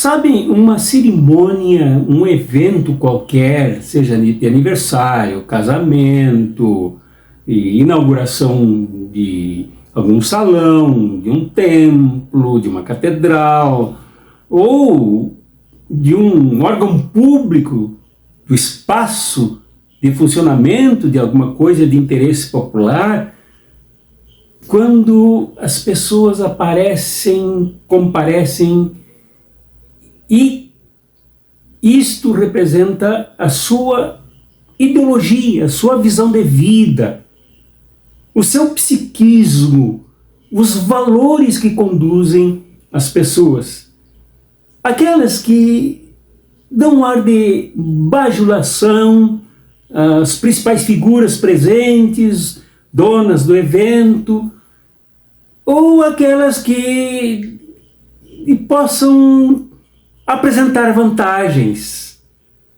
Sabem, uma cerimônia, um evento qualquer, seja de aniversário, casamento, inauguração de algum salão, de um templo, de uma catedral, ou de um órgão público, do espaço de funcionamento de alguma coisa de interesse popular, quando as pessoas comparecem, e isto representa a sua ideologia, a sua visão de vida, o seu psiquismo, os valores que conduzem as pessoas. Aquelas que dão um ar de bajulação, as principais figuras presentes, donas do evento, ou aquelas que possam apresentar vantagens,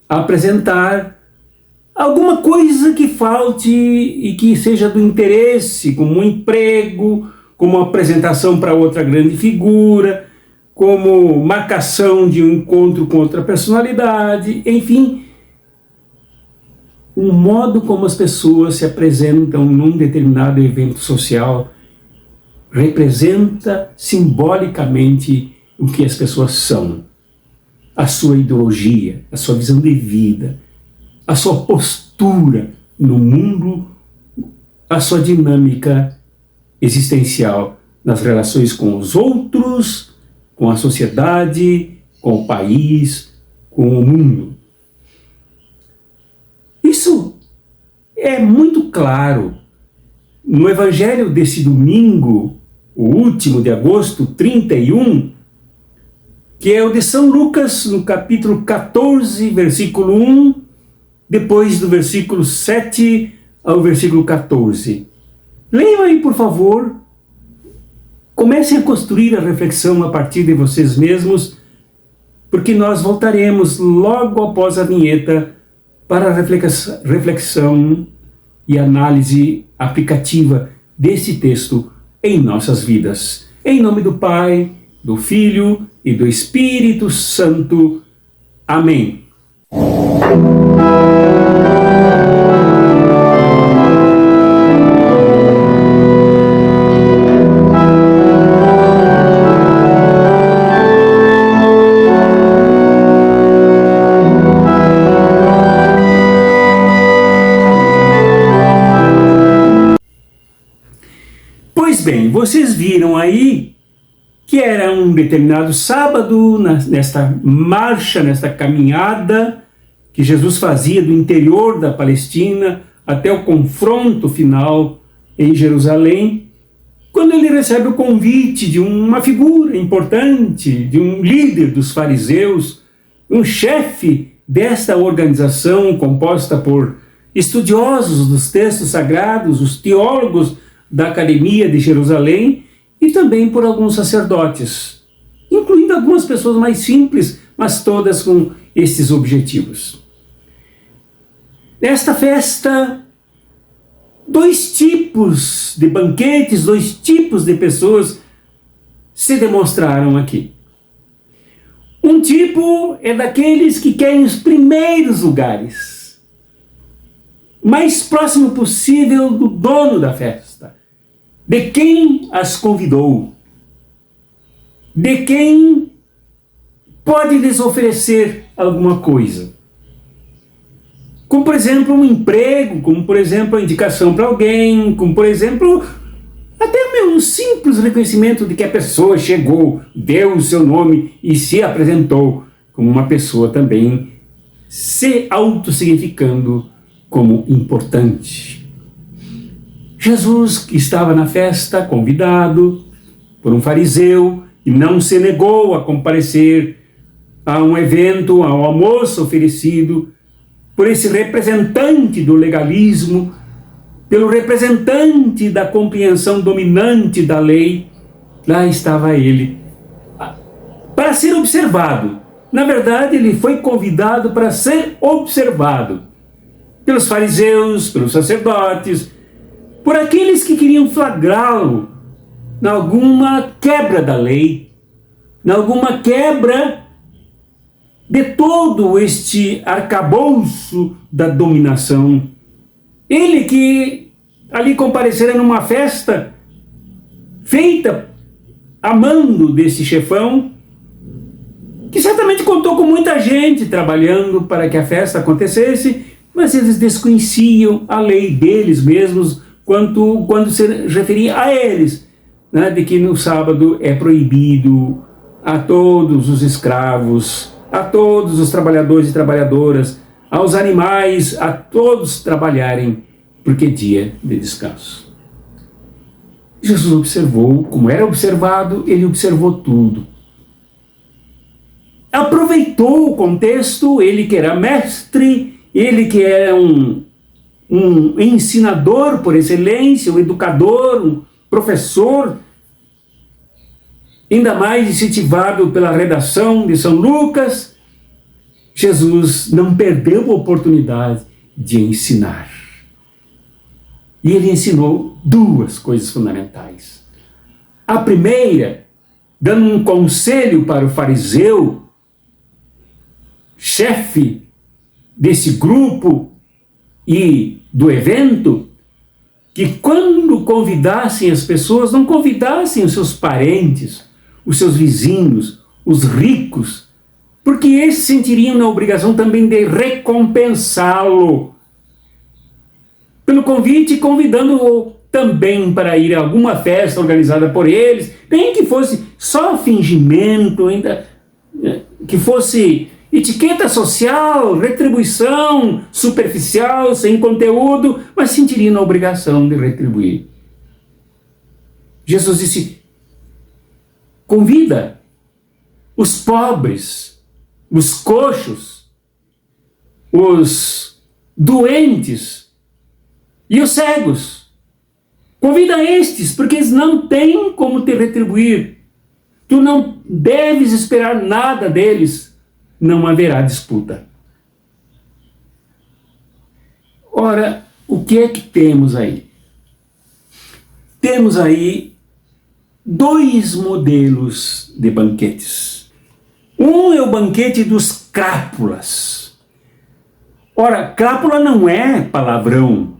apresentar alguma coisa que falte e que seja do interesse, como um emprego, como uma apresentação para outra grande figura, como marcação de um encontro com outra personalidade, enfim, o modo como as pessoas se apresentam num determinado evento social representa simbolicamente o que as pessoas são, a sua ideologia, a sua visão de vida, a sua postura no mundo, a sua dinâmica existencial nas relações com os outros, com a sociedade, com o país, com o mundo. Isso é muito claro no Evangelho desse domingo, o último de agosto, 31, que é o de São Lucas, no capítulo 14, versículo 1, depois do versículo 7 ao versículo 14. Leiam aí, por favor. Comecem a construir a reflexão a partir de vocês mesmos, porque nós voltaremos logo após a vinheta para a reflexão e análise aplicativa desse texto em nossas vidas. Em nome do Pai, do Filho e do Espírito Santo. Amém. Pois bem, vocês viram aí que era um determinado sábado, nesta marcha, nesta caminhada que Jesus fazia do interior da Palestina até o confronto final em Jerusalém, quando ele recebe o convite de uma figura importante, de um líder dos fariseus, um chefe desta organização composta por estudiosos dos textos sagrados, os teólogos da Academia de Jerusalém, e também por alguns sacerdotes, incluindo algumas pessoas mais simples, mas todas com esses objetivos. Nesta festa, dois tipos de banquetes, dois tipos de pessoas se demonstraram aqui. Um tipo é daqueles que querem os primeiros lugares, mais próximo possível do dono da festa, de quem as convidou, de quem pode lhes oferecer alguma coisa. Como, por exemplo, um emprego, como, por exemplo, a indicação para alguém, como, por exemplo, até um simples reconhecimento de que a pessoa chegou, deu o seu nome e se apresentou como uma pessoa também se autossignificando como importante. Jesus, que estava na festa, convidado por um fariseu, e não se negou a comparecer a um evento, ao almoço oferecido por esse representante do legalismo, pelo representante da compreensão dominante da lei, lá estava ele, para ser observado. Na verdade, ele foi convidado para ser observado pelos fariseus, pelos sacerdotes, por aqueles que queriam flagrá-lo em alguma quebra da lei, em alguma quebra de todo este arcabouço da dominação. Ele que ali comparecera numa festa feita a mando desse chefão, que certamente contou com muita gente trabalhando para que a festa acontecesse, mas eles desconheciam a lei deles mesmos quando se referia a eles, né, de que no sábado é proibido a todos os escravos, a todos os trabalhadores e trabalhadoras, aos animais, a todos trabalharem, porque é dia de descanso. Jesus observou, como era observado, ele observou tudo. Aproveitou o contexto, ele que era mestre, ele que era um ensinador por excelência, um educador, um professor, ainda mais incentivado pela redação de São Lucas. Jesus não perdeu a oportunidade de ensinar. E ele ensinou duas coisas fundamentais. A primeira, dando um conselho para o fariseu, chefe desse grupo e do evento, que quando convidassem as pessoas, não convidassem os seus parentes, os seus vizinhos, os ricos, porque esses sentiriam na obrigação também de recompensá-lo pelo convite, convidando-o também para ir a alguma festa organizada por eles, nem que fosse só fingimento, ainda que fosse etiqueta social, retribuição superficial, sem conteúdo, mas sentiria na obrigação de retribuir. Jesus disse: convida os pobres, os coxos, os doentes e os cegos. Convida estes, porque eles não têm como te retribuir. Tu não deves esperar nada deles. Não haverá disputa. Ora, o que é que temos aí? Temos aí dois modelos de banquetes. Um é o banquete dos crápulas. Ora, crápula não é palavrão.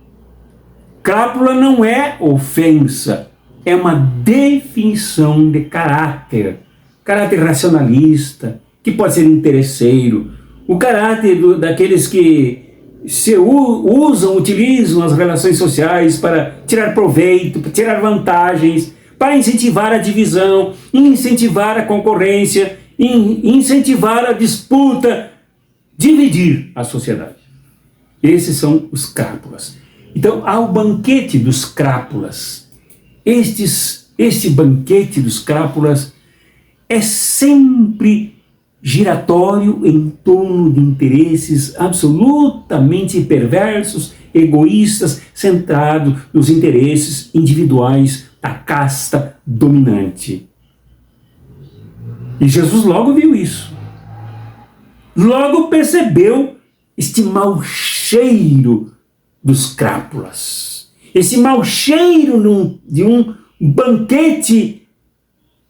Crápula não é ofensa. É uma definição de caráter. Caráter racionalista, que pode ser interesseiro, o caráter daqueles que utilizam as relações sociais para tirar proveito, para tirar vantagens, para incentivar a divisão, incentivar a concorrência, incentivar a disputa, dividir a sociedade. Esses são os crápulas. Então, há o banquete dos crápulas. Este banquete dos crápulas é sempre giratório em torno de interesses absolutamente perversos, egoístas, centrado nos interesses individuais da casta dominante. E Jesus logo viu isso. Logo percebeu este mau cheiro dos crápulas. Esse mau cheiro de um banquete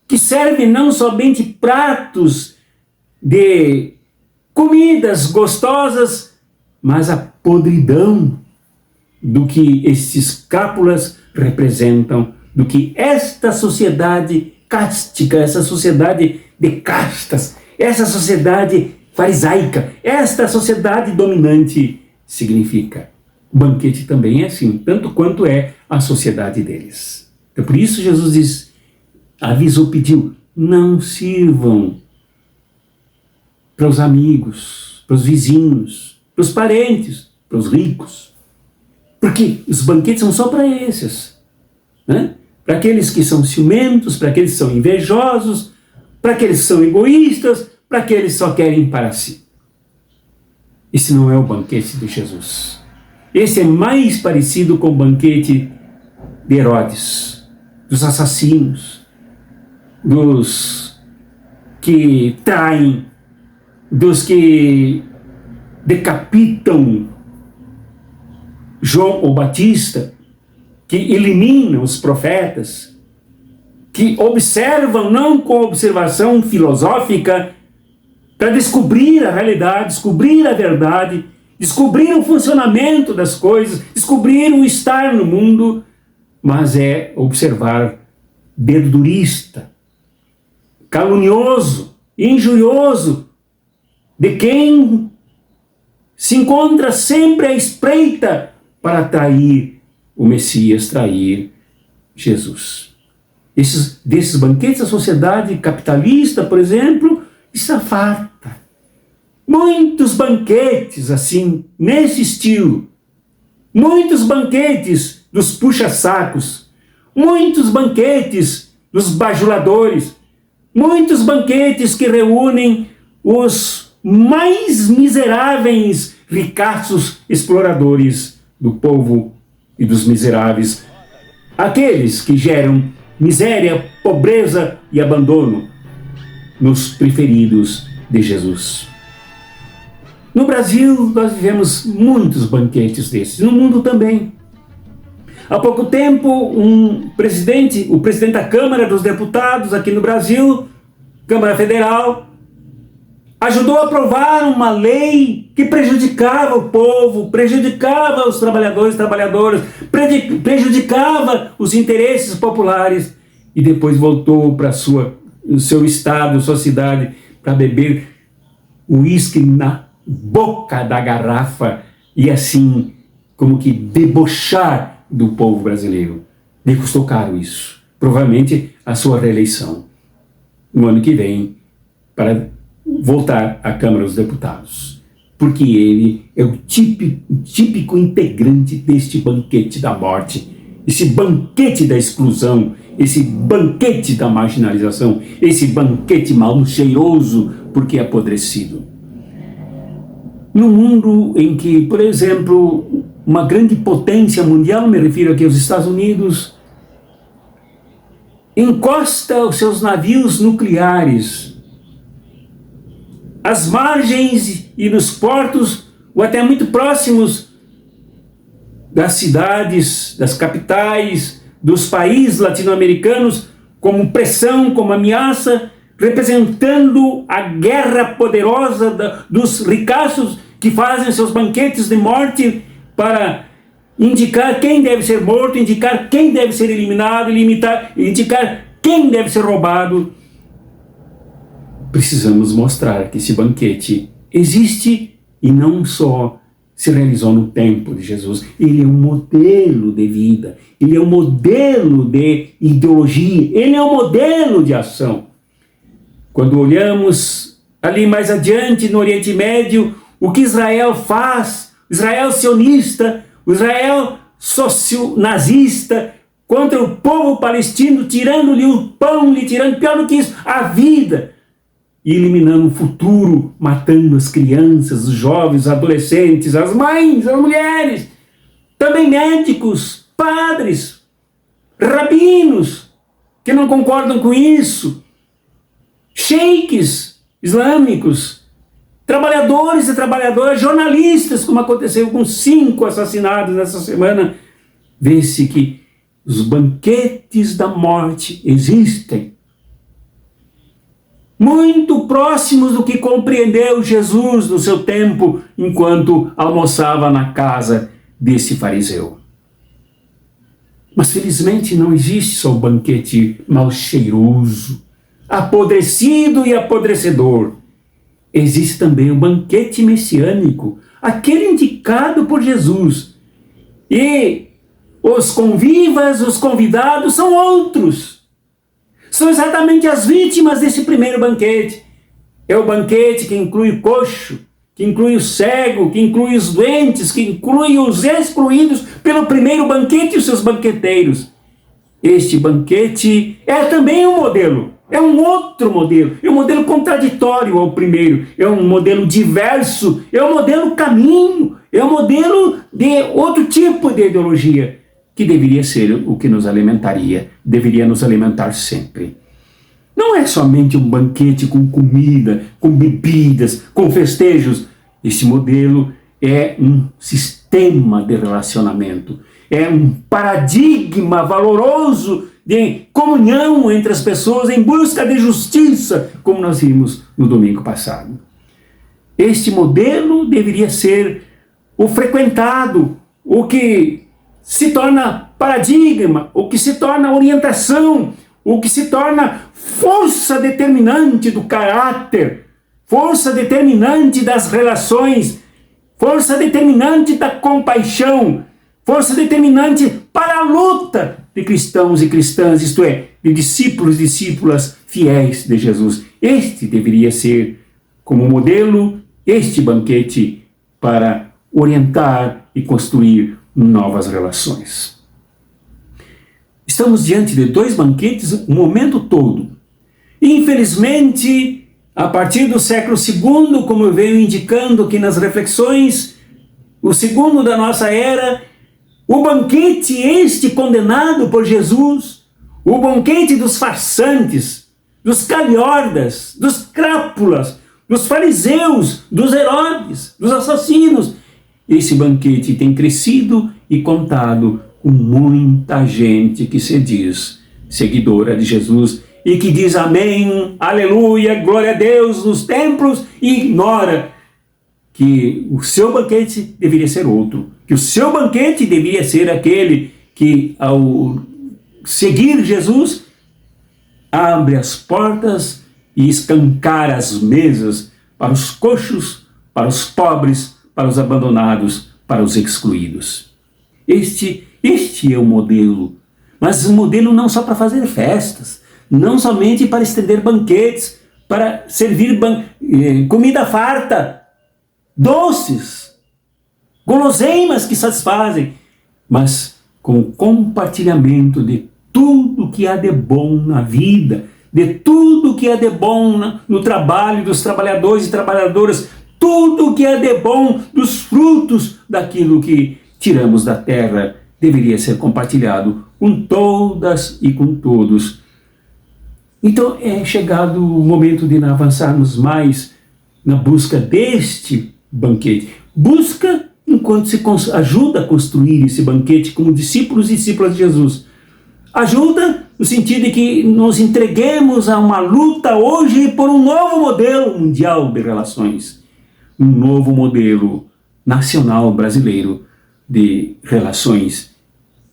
que serve não somente pratos de comidas gostosas, mas a podridão do que esses crápulas representam, do que esta sociedade cástica, essa sociedade de castas, essa sociedade farisaica, esta sociedade dominante significa. O banquete também é assim, tanto quanto é a sociedade deles. Então, por isso Jesus pediu, não sirvam para os amigos, para os vizinhos, para os parentes, para os ricos. Porque os banquetes são só para esses, né? Para aqueles que são ciumentos, para aqueles que são invejosos, para aqueles que são egoístas, para aqueles que só querem para si. Esse não é o banquete de Jesus. Esse é mais parecido com o banquete de Herodes, dos assassinos, dos que traem, dos que decapitam João o Batista, que eliminam os profetas, que observam não com observação filosófica, para descobrir a realidade, descobrir a verdade, descobrir o funcionamento das coisas, descobrir o estar no mundo, mas é observar dedo durista, calunioso, injurioso, de quem se encontra sempre à espreita para trair o Messias, trair Jesus. Desses banquetes, a sociedade capitalista, por exemplo, está farta. Muitos banquetes assim, nesse estilo. Muitos banquetes dos puxa-sacos. Muitos banquetes dos bajuladores. Muitos banquetes que reúnem os mais miseráveis ricaços exploradores do povo e dos miseráveis. Aqueles que geram miséria, pobreza e abandono nos preferidos de Jesus. No Brasil, nós vivemos muitos banquetes desses, no mundo também. Há pouco tempo, o presidente da Câmara dos Deputados aqui no Brasil, Câmara Federal, ajudou a aprovar uma lei que prejudicava o povo, prejudicava os trabalhadores e trabalhadoras, prejudicava os interesses populares e depois voltou para o seu estado, sua cidade, para beber uísque na boca da garrafa e assim como que debochar do povo brasileiro. Lhe custou caro isso. Provavelmente a sua reeleição no ano que vem para voltar à Câmara dos Deputados. Porque ele é o típico integrante deste banquete da morte, esse banquete da exclusão, esse banquete da marginalização, esse banquete mal cheiroso porque é apodrecido. No mundo em que, por exemplo, uma grande potência mundial, me refiro aqui aos Estados Unidos, encosta os seus navios nucleares às margens e nos portos, ou até muito próximos das cidades, das capitais, dos países latino-americanos, como pressão, como ameaça, representando a guerra poderosa dos ricaços que fazem seus banquetes de morte para indicar quem deve ser morto, indicar quem deve ser eliminado, indicar quem deve ser roubado. Precisamos mostrar que esse banquete existe e não só se realizou no tempo de Jesus. Ele é um modelo de vida, ele é um modelo de ideologia, ele é um modelo de ação. Quando olhamos ali mais adiante no Oriente Médio, o que Israel faz, Israel sionista, o Israel socio-nazista, contra o povo palestino, tirando-lhe o pão, lhe tirando, pior do que isso, a vida, e eliminando o futuro, matando as crianças, os jovens, os adolescentes, as mães, as mulheres, também médicos, padres, rabinos, que não concordam com isso, sheiks islâmicos, trabalhadores e trabalhadoras, jornalistas, como aconteceu com 5 assassinados nessa semana. Vê-se que os banquetes da morte existem, muito próximos do que compreendeu Jesus no seu tempo, enquanto almoçava na casa desse fariseu. Mas felizmente não existe só o banquete mal cheiroso, apodrecido e apodrecedor. Existe também o banquete messiânico, aquele indicado por Jesus. E os convivas, os convidados são outros. São exatamente as vítimas desse primeiro banquete. É o banquete que inclui o coxo, que inclui o cego, que inclui os doentes, que inclui os excluídos pelo primeiro banquete e os seus banqueteiros. Este banquete é também um modelo. É um outro modelo, é um modelo contraditório ao primeiro, é um modelo diverso, é um modelo caminho, é um modelo de outro tipo de ideologia, que deveria ser o que nos alimentaria, deveria nos alimentar sempre. Não é somente um banquete com comida, com bebidas, com festejos. Esse modelo é um sistema de relacionamento, é um paradigma valoroso de comunhão entre as pessoas em busca de justiça, como nós vimos no domingo passado. Este modelo deveria ser o frequentado, o que se torna paradigma, o que se torna orientação, o que se torna força determinante do caráter, força determinante das relações, força determinante da compaixão, força determinante para a luta de cristãos e cristãs, isto é, de discípulos e discípulas fiéis de Jesus. Este deveria ser, como modelo, este banquete para orientar e construir novas relações. Estamos diante de dois banquetes o momento todo. Infelizmente, a partir do século II, como eu venho indicando aqui nas reflexões, o segundo da nossa era, o banquete este condenado por Jesus, o banquete dos farsantes, dos calhordas, dos crápulas, dos fariseus, dos Herodes, dos assassinos. Esse banquete tem crescido e contado com muita gente que se diz seguidora de Jesus e que diz amém, aleluia, glória a Deus nos templos e ignora que o seu banquete deveria ser outro, que o seu banquete deveria ser aquele que, ao seguir Jesus, abre as portas e escancara as mesas para os coxos, para os pobres, para os abandonados, para os excluídos. Este é o modelo, mas um modelo não só para fazer festas, não somente para estender banquetes, para servir comida farta, doces, guloseimas que satisfazem, mas com o compartilhamento de tudo que há de bom na vida, de tudo que há de bom no trabalho dos trabalhadores e trabalhadoras, tudo que há de bom dos frutos daquilo que tiramos da terra deveria ser compartilhado com todas e com todos. Então é chegado o momento de avançarmos mais na busca deste banquete. Busca enquanto se ajuda a construir esse banquete como discípulos e discípulas de Jesus. Ajuda no sentido de que nos entreguemos a uma luta hoje por um novo modelo mundial de relações. Um novo modelo nacional brasileiro de relações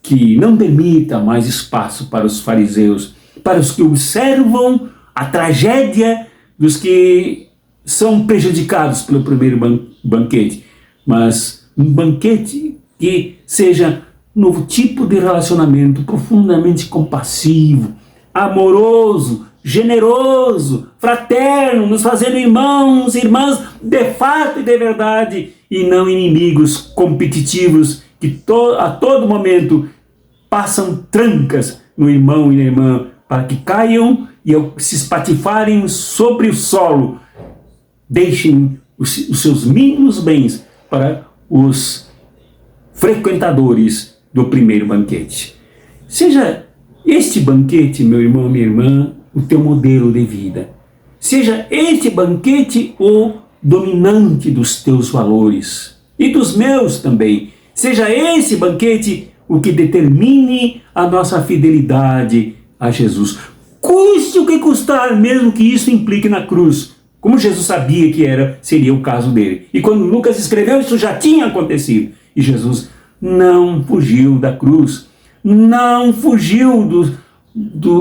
que não permita mais espaço para os fariseus, para os que observam a tragédia dos que são prejudicados pelo primeiro banquete, mas um banquete que seja um novo tipo de relacionamento profundamente compassivo, amoroso, generoso, fraterno, nos fazendo irmãos e irmãs de fato e de verdade, e não inimigos competitivos que a todo momento passam trancas no irmão e na irmã para que caiam e ao se espatifarem sobre o solo, deixem os seus mínimos bens para os frequentadores do primeiro banquete. Seja este banquete, meu irmão, minha irmã, o teu modelo de vida. Seja este banquete o dominante dos teus valores e dos meus também. Seja esse banquete o que determine a nossa fidelidade a Jesus. Custe o que custar, mesmo que isso implique na cruz, como Jesus sabia que seria o caso dele. E quando Lucas escreveu, isso já tinha acontecido. E Jesus não fugiu da cruz, não fugiu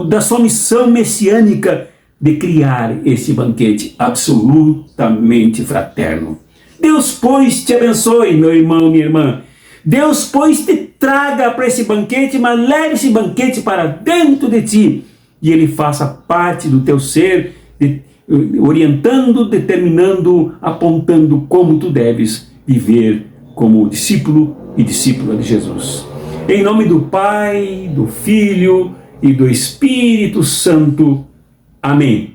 da sua missão messiânica de criar esse banquete absolutamente fraterno. Deus, pois, te abençoe, meu irmão, minha irmã. Deus, pois, te traga para esse banquete, mas leve esse banquete para dentro de ti e ele faça parte do teu ser, orientando, determinando, apontando como tu deves viver como discípulo e discípula de Jesus. Em nome do Pai, do Filho e do Espírito Santo. Amém.